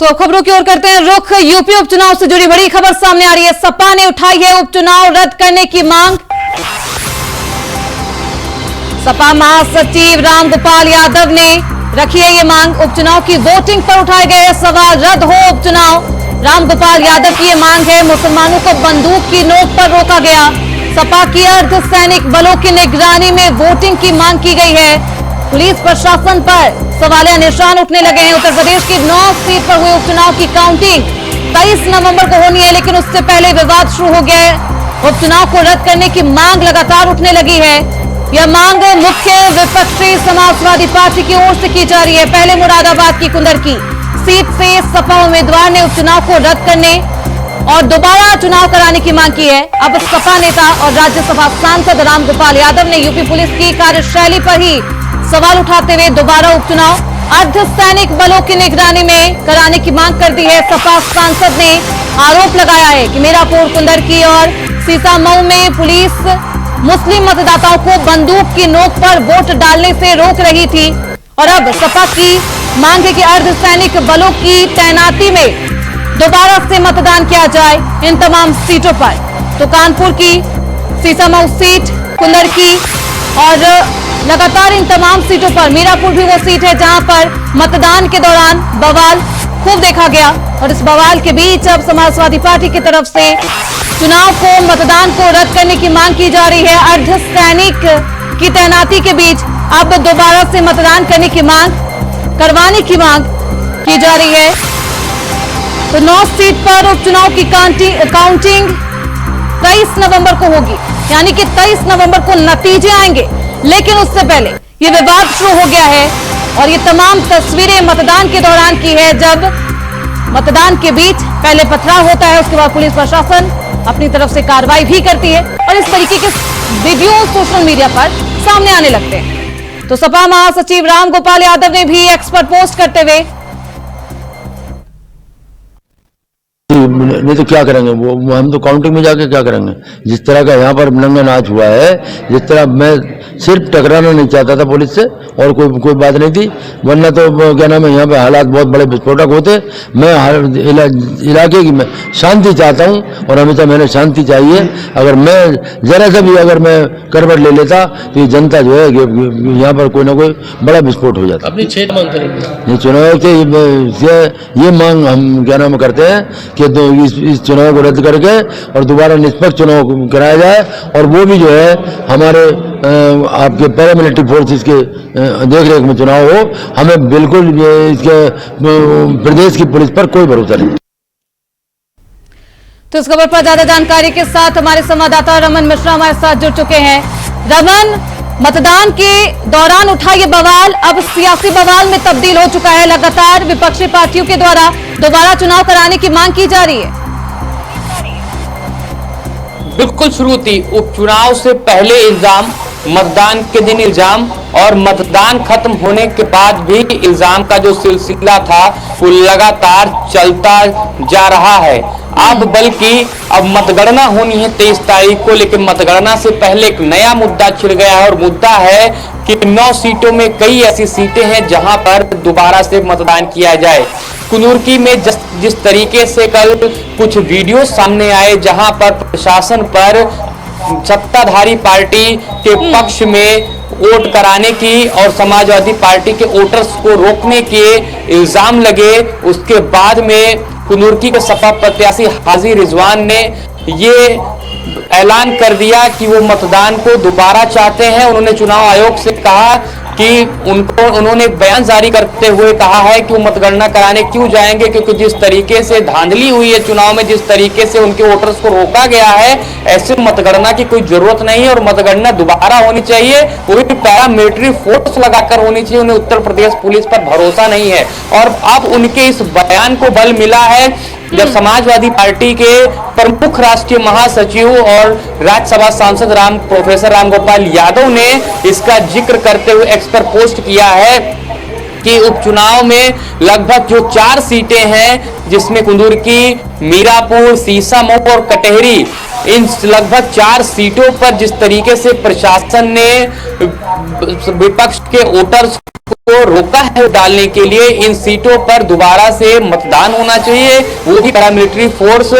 तो खबरों की ओर करते हैं रुख। यूपी उपचुनाव से जुड़ी बड़ी खबर सामने आ रही है। सपा ने उठाई है उपचुनाव रद्द करने की मांग। सपा महासचिव रामगोपाल यादव ने रखी है ये मांग। उपचुनाव की वोटिंग पर उठाए गए सवाल, रद्द हो उपचुनाव। रामगोपाल यादव की ये मांग है। मुसलमानों को बंदूक की नोक पर रोका गया। सपा की अर्धसैनिक बलों की निगरानी में वोटिंग की मांग की गई है। पुलिस प्रशासन पर सवालिया निशान उठने लगे हैं। उत्तर प्रदेश की 9 सीट पर हुए उपचुनाव की काउंटिंग 23 नवंबर को होनी है, लेकिन उससे पहले विवाद शुरू हो गया है। उपचुनाव को रद्द करने की मांग लगातार उठने लगी है। यह मांग मुख्य विपक्षी समाजवादी पार्टी की ओर से की जा रही है। पहले मुरादाबाद की कुंदरकी सीट से सपा उम्मीदवार ने उपचुनाव को रद्द करने और दोबारा चुनाव कराने की मांग की है। अब सपा नेता और राज्यसभा सांसद रामगोपाल यादव ने यूपी पुलिस की कार्यशैली पर ही सवाल उठाते हुए दोबारा उपचुनाव अर्धसैनिक बलों की निगरानी में कराने की मांग कर दी है। सपा सांसद ने आरोप लगाया है कि मीरापुर, कुंदरकी और सीसामऊ में पुलिस मुस्लिम मतदाताओं को बंदूक की नोक पर वोट डालने से रोक रही थी और अब सपा की मांग है कि अर्धसैनिक बलों की तैनाती में दोबारा से मतदान किया जाए इन तमाम सीटों पर। तो कानपुर की सीसामऊ सीट, कुंदरकी और लगातार इन तमाम सीटों पर, मीरापुर भी वो सीट है जहां पर मतदान के दौरान बवाल खूब देखा गया। और इस बवाल के बीच अब समाजवादी पार्टी की तरफ से चुनाव को, मतदान को रद्द करने की मांग की जा रही है। अर्धसैनिक की तैनाती के बीच अब दोबारा से मतदान करने की मांग, करवाने की मांग की जा रही है। तो 9 सीट पर उपचुनाव की काउंटिंग 23 नवंबर को होगी, यानी कि 23 नवंबर को नतीजे आएंगे। लेकिन उससे पहले ये विवाद शुरू हो गया है और ये तमाम तस्वीरें मतदान के दौरान की है, जब मतदान के बीच पहले पथराव होता है, उसके बाद पुलिस प्रशासन अपनी तरफ से कार्रवाई भी करती है और इस तरीके के वीडियो सोशल मीडिया पर सामने आने लगते हैं। तो सपा महासचिव रामगोपाल यादव ने भी एक्स पर पोस्ट करते हुए, नहीं तो क्या करेंगे वो हम तो काउंटिंग में जाके क्या करेंगे। जिस तरह का यहाँ पर नंगा नाच हुआ है, जिस तरह मैं सिर्फ टकराना नहीं चाहता था पुलिस से और कोई बात नहीं थी, वरना तो क्या नाम है यहाँ पे हालात बहुत बड़े विस्फोटक होते। मैं इलाके की मैं शांति चाहता हूँ और हमेशा मैंने शांति चाहिए। अगर मैं जरा सा भी अगर मैं करवट ले लेता तो ये जनता जो है यहाँ पर कोई ना कोई बड़ा विस्फोट हो जाता। अपनी क्षेत्र मांग करेंगे चुनाव के ये मांग हम क्या नाम करते हैं कि तो इस चुनाव को रद्द करके और दोबारा निष्पक्ष चुनाव कराया जाए और वो भी जो है हमारे आपके पैरामिलिट्री फोर्सेस के देखरेख में चुनाव हो। हमें बिल्कुल इसके प्रदेश की पुलिस पर कोई भरोसा नहीं। तो इस खबर पर ज्यादा जानकारी के साथ हमारे संवाददाता रमन मिश्रा हमारे साथ जुड़ चुके हैं। रमन, मतदान के दौरान उठा ये बवाल अब सियासी बवाल में तब्दील हो चुका है। लगातार विपक्षी पार्टियों के द्वारा दोबारा चुनाव कराने की मांग की जा रही है। बिल्कुल शुरू थी उपचुनाव से पहले इल्जाम, मतदान के दिन इल्जाम और मतदान खत्म होने के बाद भी इल्जाम का जो सिलसिला था वो लगातार चलता जा रहा है। अब बल्कि अब मतगणना होनी है 23 तारीख को, लेकिन मतगणना से पहले एक नया मुद्दा छिड़ गया है और मुद्दा है कि 9 सीटों में कई ऐसी सीटें हैं जहां पर दोबारा से मतदान किया जाए। कुंदरकी में जिस तरीके से कल कुछ वीडियो सामने आए जहां पर प्रशासन पर सत्ताधारी पार्टी के पक्ष में वोट कराने की और समाजवादी पार्टी के वोटर्स को रोकने के इल्जाम लगे, उसके बाद में कुंदरकी के सपा प्रत्याशी हाजी रिजवान ने ये ऐलान कर दिया कि वो मतदान को दोबारा चाहते हैं। उन्होंने चुनाव आयोग से कहा कि उन्होंने बयान जारी करते हुए कहा है कि वो मतगणना कराने क्यों जाएंगे, क्योंकि जिस तरीके से धांधली हुई है चुनाव में, जिस तरीके से उनके वोटर्स को रोका गया है, ऐसे मतगणना की कोई जरूरत नहीं है और मतगणना दोबारा होनी चाहिए, वो भी पैरामिलिट्री फोर्स लगाकर होनी चाहिए। उन्हें उत्तर प्रदेश पुलिस पर भरोसा नहीं है और अब उनके इस बयान को बल मिला है जब समाजवादी पार्टी के प्रमुख राष्ट्रीय महासचिव और राज्यसभा सांसद प्रोफेसर रामगोपाल यादव ने इसका जिक्र करते हुए एक्स पर पोस्ट किया है कि उपचुनाव में लगभग जो 4 सीटें हैं, जिसमें कुंदरकी, मीरापुर, सीसामऊ और कटेहरी, इन लगभग 4 सीटों पर जिस तरीके से प्रशासन ने विपक्ष के वोटर्स को रोका है वोट डालने के लिए, इन सीटों पर दोबारा से मतदान होना चाहिए, वो भी पैरामिलिट्री फोर्स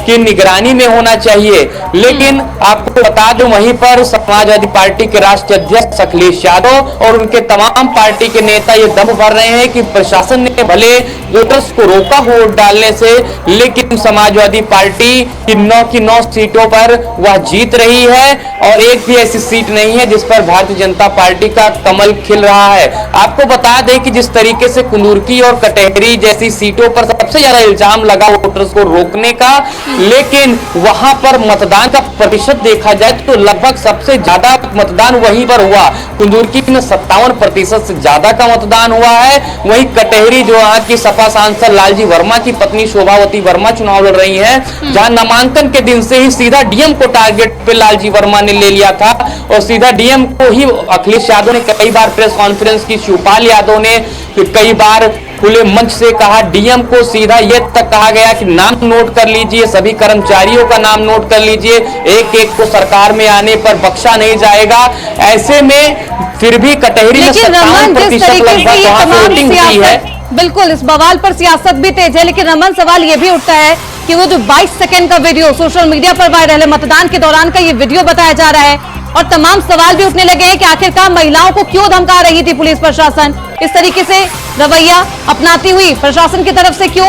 की निगरानी में होना चाहिए। लेकिन आपको बता दूं, वहीं पर समाजवादी पार्टी के राष्ट्रीय अध्यक्ष अखिलेश यादव और उनके तमाम पार्टी के नेता ये दम भर रहे हैं कि प्रशासन ने भले वोटर्स को रोका वोट डालने से, लेकिन समाजवादी पार्टी की 9 सीटों पर वह जीत रही है और एक भी ऐसी सीट नहीं है जिस पर भारतीय जनता पार्टी का कमल खिल रहा है। आपको बता दें कि जिस तरीके से कुंदुरकी और कटहरी जैसी सीटों पर सबसे ज्यादा इल्जाम लगा वोटर्स को रोकने का, लेकिन वहां पर मतदान का प्रतिशत देखा जाए तो लगभग सबसे ज्यादा मतदान वहीं पर हुआ। कुंदुरकी में 57% से ज्यादा का मतदान हुआ है। वहीं कटहरी, जो यहाँ की सपा सांसद लालजी वर्मा की पत्नी शोभावती वर्मा चुनाव लड़ रही हैं, जहां नामांकन के दिन से ही सीधा डीएम को टारगेट पे लालजी वर्मा ने ले लिया था और सीधा डीएम को ही अखिलेश यादव ने कई बार प्रेस कॉन्फ्रेंस की, शिवपाल यादव ने कई बार खुले मंच से कहा, डीएम को सीधा ये तक कहा गया कि नाम नोट कर लीजिए, सभी कर्मचारियों का नाम नोट कर लीजिए, एक एक को सरकार में आने पर बख्शा नहीं जाएगा। ऐसे में फिर भी कटहरी में 57% लगभग वहां पे वोटिंग हुई है। बिल्कुल, इस बवाल पर सियासत भी तेज है, लेकिन रमन सवाल ये भी उठता है कि वो जो 22 सेकंड का वीडियो सोशल मीडिया पर वायरल है, मतदान के दौरान का ये वीडियो बताया जा रहा है और तमाम सवाल भी उठने लगे हैं कि आखिरकार महिलाओं को क्यों धमका रही थी पुलिस प्रशासन, इस तरीके से रवैया अपनाती हुई प्रशासन की तरफ से क्यों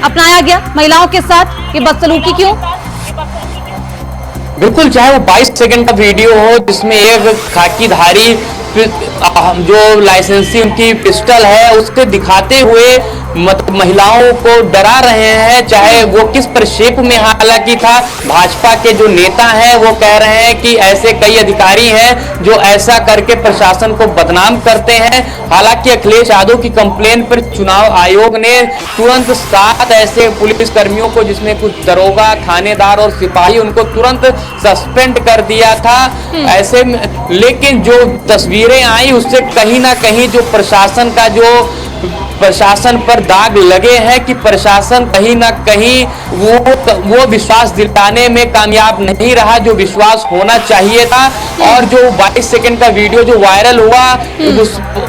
अपनाया गया महिलाओं के साथ, ये बदसलूकी क्यों? बिल्कुल, चाहे वो 22 सेकंड का वीडियो हो जिसमें एक खाकीधारी जो लाइसेंसी उनकी पिस्टल है उससे दिखाते हुए महिलाओं को डरा रहे हैं, चाहे वो किस प्रक्षेप में, हालांकि था भाजपा के जो नेता हैं वो कह रहे हैं कि ऐसे कई अधिकारी हैं जो ऐसा करके प्रशासन को बदनाम करते हैं। हालांकि अखिलेश यादव की कंप्लेन पर चुनाव आयोग ने तुरंत 7 ऐसे पुलिस कर्मियों को, जिसमें कुछ दरोगा, थानेदार और सिपाही, उनको तुरंत सस्पेंड कर दिया था। ऐसे में लेकिन जो तस्वीरें आई उससे कहीं ना कहीं जो प्रशासन पर दाग लगे हैं कि प्रशासन कहीं ना कहीं वो विश्वास दिलाने में कामयाब नहीं रहा जो विश्वास होना चाहिए था। और जो 22 सेकंड का वीडियो जो वायरल हुआ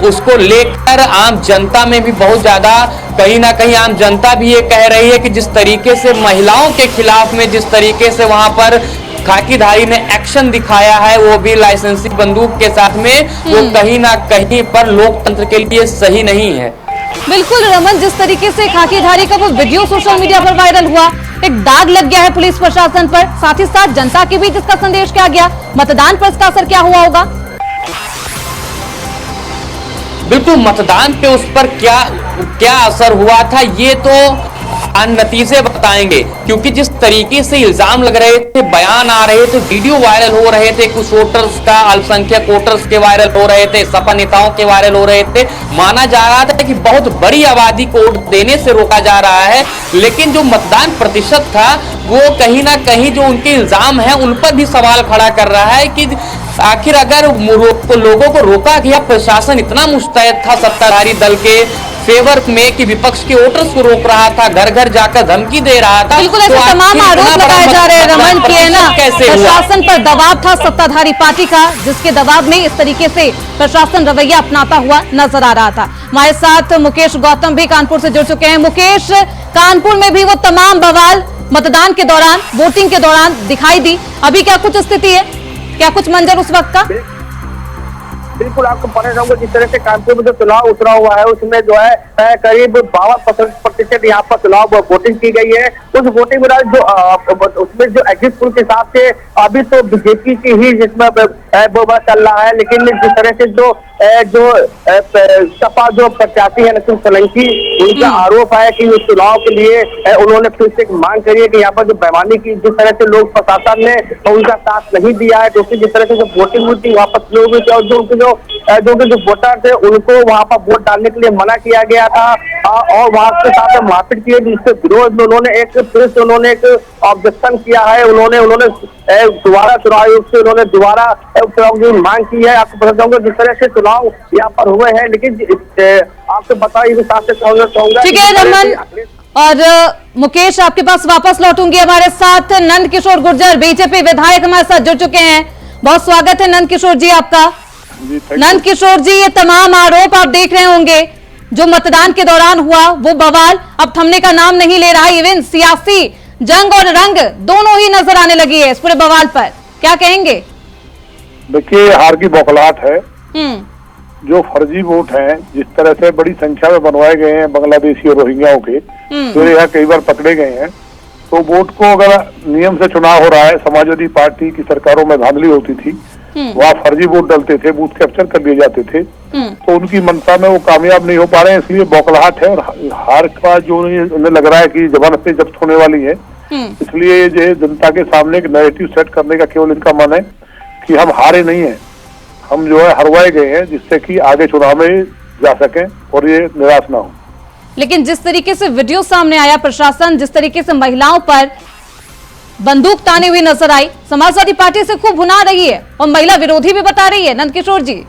उसको लेकर आम जनता में भी बहुत ज्यादा, कहीं ना कहीं आम जनता भी ये कह रही है कि जिस तरीके से महिलाओं के खिलाफ में, जिस तरीके से वहां पर खाकीधारी ने एक्शन दिखाया है, वो भी लाइसेंसी बंदूक के साथ में, वो कहीं ना कहीं पर लोकतंत्र के लिए सही नहीं है। बिल्कुल रमन, जिस तरीके से खाकीधारी का वो वीडियो सोशल मीडिया पर वायरल हुआ, एक दाग लग गया है पुलिस प्रशासन पर, साथ ही साथ जनता के बीच इसका संदेश क्या गया, मतदान पर इसका असर क्या हुआ होगा? बिल्कुल, मतदान पे उस पर क्या असर हुआ था ये तो नतीजे बताएंगे, क्योंकि जिस तरीके से इल्जाम लग रहे थे, बयान आ रहे थे, वीडियो वायरल हो रहे थे, कुछ वोटर्स का, अल्पसंख्यक वोटर्स के वायरल हो रहे थे, सपा नेताओं के वायरल हो रहे थे, माना जा रहा था कि बहुत बड़ी आबादी को वोट देने से रोका जा रहा है। लेकिन जो मतदान प्रतिशत था वो कहीं ना कहीं जो उनके इल्जाम है उन पर भी सवाल खड़ा कर रहा है कि आखिर अगर लोगों को रोका गया, प्रशासन इतना मुस्तैद था सत्ताधारी दल के फेवर में कि विपक्ष के वोटर्स को रोक रहा था, घर घर जाकर धमकी दे रहा था। बिल्कुल ऐसे तमाम आरोप लगाए जा रहे हैं रमन कि है ना, प्रशासन पर दबाव था सत्ताधारी पार्टी का, जिसके दबाव में इस तरीके से प्रशासन रवैया अपनाता हुआ नजर आ रहा था। हमारे साथ मुकेश गौतम भी कानपुर से जुड़ चुके हैं। मुकेश, कानपुर में भी वो तमाम बवाल मतदान के दौरान, वोटिंग के दौरान दिखाई दी, अभी क्या कुछ स्थिति है, क्या कुछ मंजर उस वक्त का? बिल्कुल, आपको पता चाहूंगा जिस तरह से कानपुर में जो चुनाव उतरा हुआ है उसमें जो है करीब 52% यहाँ पर चुनाव वोटिंग की गई है। उस वोटिंग में जो उसमें जो एग्जिट पोल के हिसाब से अभी तो बीजेपी की ही जिसमें बोबा चल रहा है, लेकिन जिस तरह से जो सपा जो प्रत्याशी है नसीम सोलंकी, उनका आरोप है कि उस चुनाव के लिए उन्होंने फिर से मांग करी है कि यहाँ पर जो बेईमानी की, जिस तरह से लोग प्रशासन ने उनका साथ नहीं दिया है, क्योंकि जिस तरह से जो वोटिंग हुई थी वहाँ पर लोग और जो वोटर थे उनको वहाँ पर वोट डालने के लिए मना किया गया था और वहाँ के साथ मारपीट की, जिसके विरोध में उन्होंने एक ऑब्जेक्शन किया है। उन्होंने दोबारा चुनाव आयोग से दोबारा चुनाव की मांग की है। आपको पता चाहूंगा जिस तरह से चुनाव यहाँ पर हुए हैं, लेकिन आपको बताइए भी साथ से कहूंगा। ठीक है रमन और मुकेश, आपके पास वापस लौटूंगी। हमारे साथ नंद किशोर गुर्जर बीजेपी विधायक हमारे साथ जुड़ चुके हैं। बहुत स्वागत है नंद किशोर जी आपका। जी, thank you। नंद किशोर जी, ये तमाम आरोप आप देख रहे होंगे जो मतदान के दौरान हुआ, वो बवाल अब थमने का नाम नहीं ले रहा। इवन सियासी जंग और रंग दोनों ही नजर आने लगी है इस पूरे बवाल पर, क्या कहेंगे? देखिए, हार की बौखलाहट है। हम्म। जो फर्जी वोट हैं, जिस तरह से बड़ी संख्या में बनवाए गए हैं बांग्लादेशी और रोहिंग्याओं के, जो यहाँ कई बार पकड़े गए हैं, तो वोट को अगर नियम से चुनाव हो रहा है, समाजवादी पार्टी की सरकारों में धांधली होती थी, वहाँ फर्जी वोट डलते थे, बूथ कैप्चर कर दिए जाते थे, तो उनकी मंशा में वो कामयाब नहीं हो पा रहे हैं, इसलिए बौखलाहट है। और हार का जो उन्हें लग रहा है कि जमानतें जब्त होने वाली है, इसलिए जो जनता के सामने एक नैरेटिव सेट करने का केवल इनका मन है कि हम हारे नहीं है, हम जो है हरवाए गए हैं, जिससे कि आगे चुनाव में जा सकें और ये निराश ना हो। लेकिन जिस तरीके से वीडियो सामने आया, प्रशासन जिस तरीके से महिलाओं पर बंदूक ताने हुए नजर आई, समाजवादी पार्टी से खूब भुना रही है और महिला विरोधी भी बता रही है। नंद किशोर जी,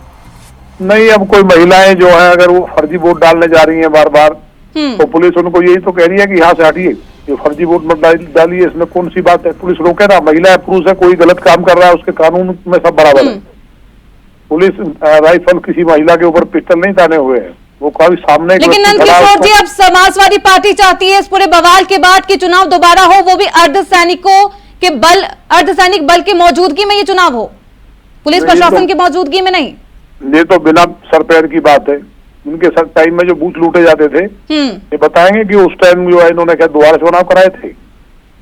नहीं, अब कोई महिलाएं जो है अगर वो फर्जी वोट डालने जा रही हैं बार बार, तो पुलिस उनको यही तो कह रही है कि यहाँ से हटिए, ये फर्जी वोट मत डालिए, इसमें कौन सी बात है? पुलिस रोके ना, महिला है पुरुष है, कोई गलत काम कर रहा है उसके कानून में सब बराबर है। पुलिस राइफल किसी महिला के ऊपर पिस्टल नहीं ताने हुए हैं, वो काफी सामने। लेकिन नंद किशोर जी, अब समाजवादी पार्टी चाहती है इस पूरे बवाल के बाद कि चुनाव दोबारा हो, वो भी अर्धसैनिक बल की मौजूदगी में ये चुनाव हो, पुलिस प्रशासन की मौजूदगी में नहीं। ये तो बिना सर पैर की बात है। उनके सर टाइम में जो बूथ लूटे जाते थे, ये बताएंगे कि उस टाइम जो है इन्होंने क्या दोबारा चुनाव कराए थे?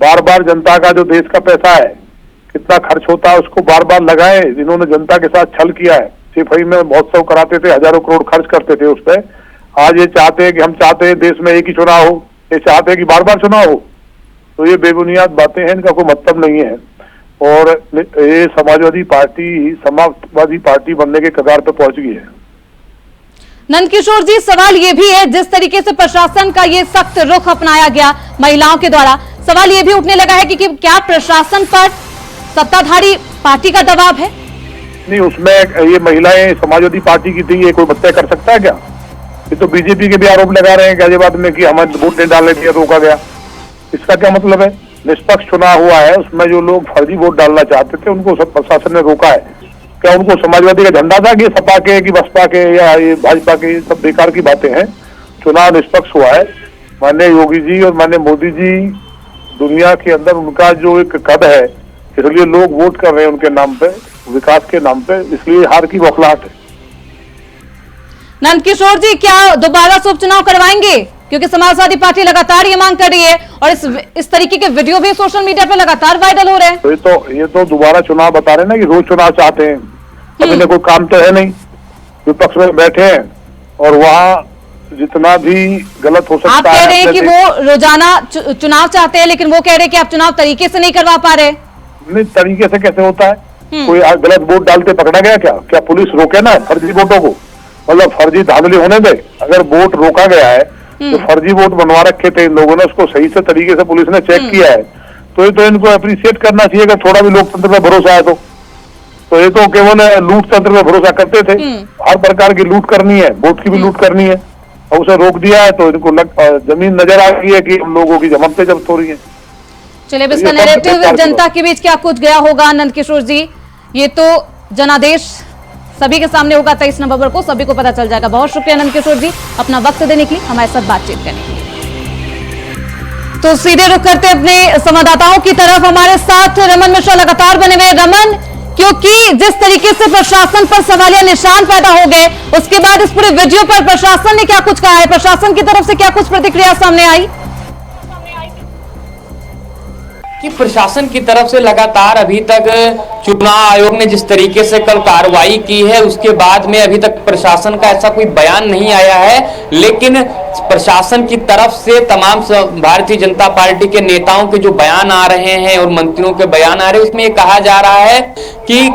बार बार जनता का जो देश का पैसा है, कितना खर्च होता है, उसको बार बार लगाए। इन्होंने जनता के साथ छल किया है, सिपाही में महोत्सव कराते थे, हजारों करोड़ खर्च करते थे उस पर। आज ये चाहते हैं कि हम चाहते हैं देश में एक ही चुनाव हो, ये चाहते हैं कि बार बार चुनाव हो, तो ये बेबुनियाद बातें हैं, इनका कोई मतलब नहीं है। और ये समाजवादी पार्टी बनने के कगार पे पहुंच गई है। नंद किशोर जी, सवाल ये भी है, जिस तरीके से प्रशासन का ये सख्त रुख अपनाया गया महिलाओं के द्वारा, सवाल ये भी उठने लगा है कि क्या प्रशासन पर सत्ताधारी पार्टी का दबाव है? नहीं, उसमें ये महिलाएं समाजवादी पार्टी की थी, ये कोई बच्चा कर सकता है क्या? ये तो बीजेपी के भी आरोप लगा रहे हैं गाजियाबाद में कि हमें वोट नहीं डालने दिया, रोका गया। इसका क्या मतलब है? निष्पक्ष चुनाव हुआ है, उसमें जो लोग फर्जी वोट डालना चाहते थे उनको सब प्रशासन ने रोका है। क्या उनको समाजवादी का झंडा था कि सपा के, कि बसपा के, या ये भाजपा के? सब बेकार की बातें हैं। चुनाव निष्पक्ष हुआ है। माननीय योगी जी और माननीय मोदी जी, दुनिया के अंदर उनका जो एक कद है, इसलिए लोग वोट कर रहे हैं उनके नाम पे, विकास के नाम पे, इसलिए हार की बौखलाहट है। नंद किशोर जी, क्या दोबारा से उपचुनाव करवाएंगे? क्योंकि समाजवादी पार्टी लगातार ये मांग कर रही है और इस तरीके के वीडियो भी सोशल मीडिया पे लगातार वायरल हो रहे हैं। तो ये तो दोबारा चुनाव बता रहे हैं ना कि रोज चुनाव चाहते हैं। अब इन्हें कोई काम तो है नहीं, विपक्ष में बैठे हैं और वहाँ जितना भी गलत हो सकता है। आप कह रहे हैं कि वो रोजाना चुनाव चाहते हैं, लेकिन वो कह रहे हैं कि आप चुनाव तरीके से नहीं करवा पा रहे। नहीं, तरीके से कैसे होता है? कोई गलत वोट डालते पकड़ा गया क्या? क्या पुलिस रोके ना फर्जी वोटों को? मतलब फर्जी धांधली होने दे। अगर वोट रोका गया है, जो फर्जी वोट बनवा रखे थे इन लोगों ने, उसको सही से तरीके से पुलिस ने चेक किया है, तो ये तो इनको अप्रिशिएट करना चाहिए अगर थोड़ा भी लोकतंत्र में भरोसा है तो ये तो केवल लूट तंत्र में भरोसा करते थे। हर प्रकार की लूट करनी है, वोट की भी लूट करनी है, और उसे रोक दिया है तो इनको जमीन नजर आ गई है कि हम लोगों की जमानतें जब्त हो रही है। चलिए, अब इसका नैरेटिव जनता के बीच क्या कुछ गया होगा नंद किशोर जी, ये तो जनादेश सभी के सामने होगा 23 नवंबर को, सभी को पता चल जाएगा। बहुत शुक्रिया नंद किशोर जी अपना वक्त देने के लिए, हमारे साथ बातचीत करने के लिए। तो सीधे रुख करते अपने संवाददाताओं की तरफ, हमारे साथ रमन मिश्रा लगातार बने हुए। रमन, क्योंकि जिस तरीके से प्रशासन पर सवालिया निशान पैदा हो गए, उसके बाद इस पूरे वीडियो पर प्रशासन ने क्या कुछ कहा है? प्रशासन की तरफ से क्या कुछ प्रतिक्रिया सामने आई? कि प्रशासन की तरफ से लगातार अभी तक चुनाव आयोग ने जिस तरीके से कल कार्रवाई की है, उसके बाद में अभी तक प्रशासन का ऐसा कोई बयान नहीं आया है। लेकिन प्रशासन की तरफ से तमाम भारतीय जनता पार्टी के नेताओं के जो बयान आ रहे हैं और मंत्रियों के बयान आ रहे हैं, उसमें ये कहा जा रहा है कि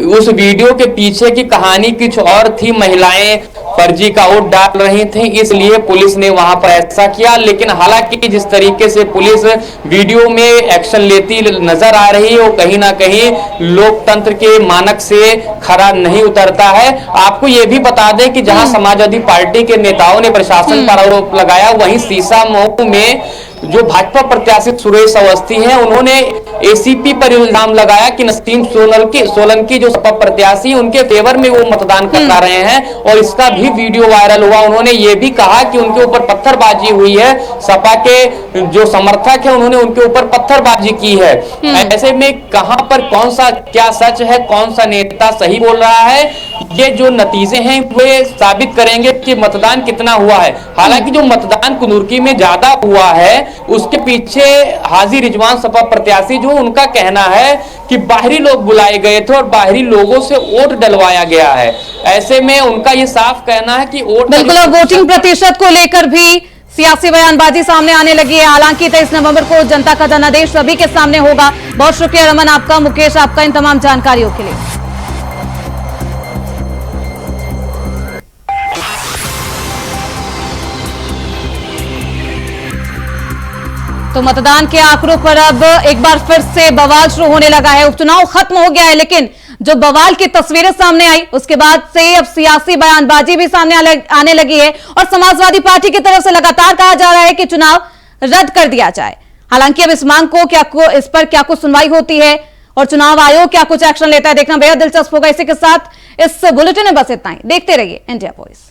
उस वीडियो के पीछे की कहानी कुछ और थी। महिलाएं फर्जी का वोट डाल रही थी, इसलिए पुलिस ने वहां पर ऐसा किया। लेकिन हालांकि जिस तरीके से पुलिस वीडियो में एक्शन लेती नजर आ रही है, वो कहीं ना कहीं लोकतंत्र के मानक से खरा नहीं उतरता है। आपको ये भी बता दें कि जहां समाजवादी पार्टी के नेताओं ने प्रशासन पर आरोप लगाया, वहीं सीसामऊ में जो भाजपा प्रत्याशी सुरेश अवस्थी हैं, उन्होंने एसीपी पर इल्जाम लगाया कि नसीम सोलंकी जो सपा प्रत्याशी उनके फेवर में वो मतदान करा रहे हैं और इसका भी वीडियो वायरल हुआ। उन्होंने ये भी कहा कि उनके ऊपर पत्थरबाजी हुई है, सपा के जो समर्थक है उन्होंने उनके ऊपर पत्थरबाजी की है। ऐसे में कहां पर कौन सा क्या सच है, कौन सा नेता सही बोल रहा है, ये जो नतीजे हैं वे साबित करेंगे कि मतदान कितना हुआ है। हालांकि जो मतदान कुनुर्की में ज्यादा हुआ है उसके पीछे हाजी रिजवान सपा प्रत्याशी जो उनका कहना है कि बाहरी लोग बुलाए गए थे और बाहरी लोगों से वोट डलवाया गया है। ऐसे में उनका ये साफ कहना है कि वोट बिल्कुल, और वोटिंग प्रतिशत को लेकर भी सियासी बयानबाजी सामने आने लगी है। हालांकि 23 नवंबर को जनता का जनादेश सभी के सामने होगा। बहुत शुक्रिया रमन आपका, मुकेश आपका इन तमाम जानकारियों के लिए। तो मतदान के आंकड़ों पर अब एक बार फिर से बवाल शुरू होने लगा है। उपचुनाव खत्म हो गया है, लेकिन जो बवाल की तस्वीरें सामने आई उसके बाद से अब सियासी बयानबाजी भी सामने आने लगी है और समाजवादी पार्टी की तरफ से लगातार कहा जा रहा है कि चुनाव रद्द कर दिया जाए। हालांकि अब इस मांग को इस पर क्या कुछ सुनवाई होती है और चुनाव आयोग क्या कुछ एक्शन लेता है, देखना बेहद दिलचस्प होगा। इसी के साथ इस बुलेटिन में बस इतना ही। देखते रहिए इंडिया वॉइस।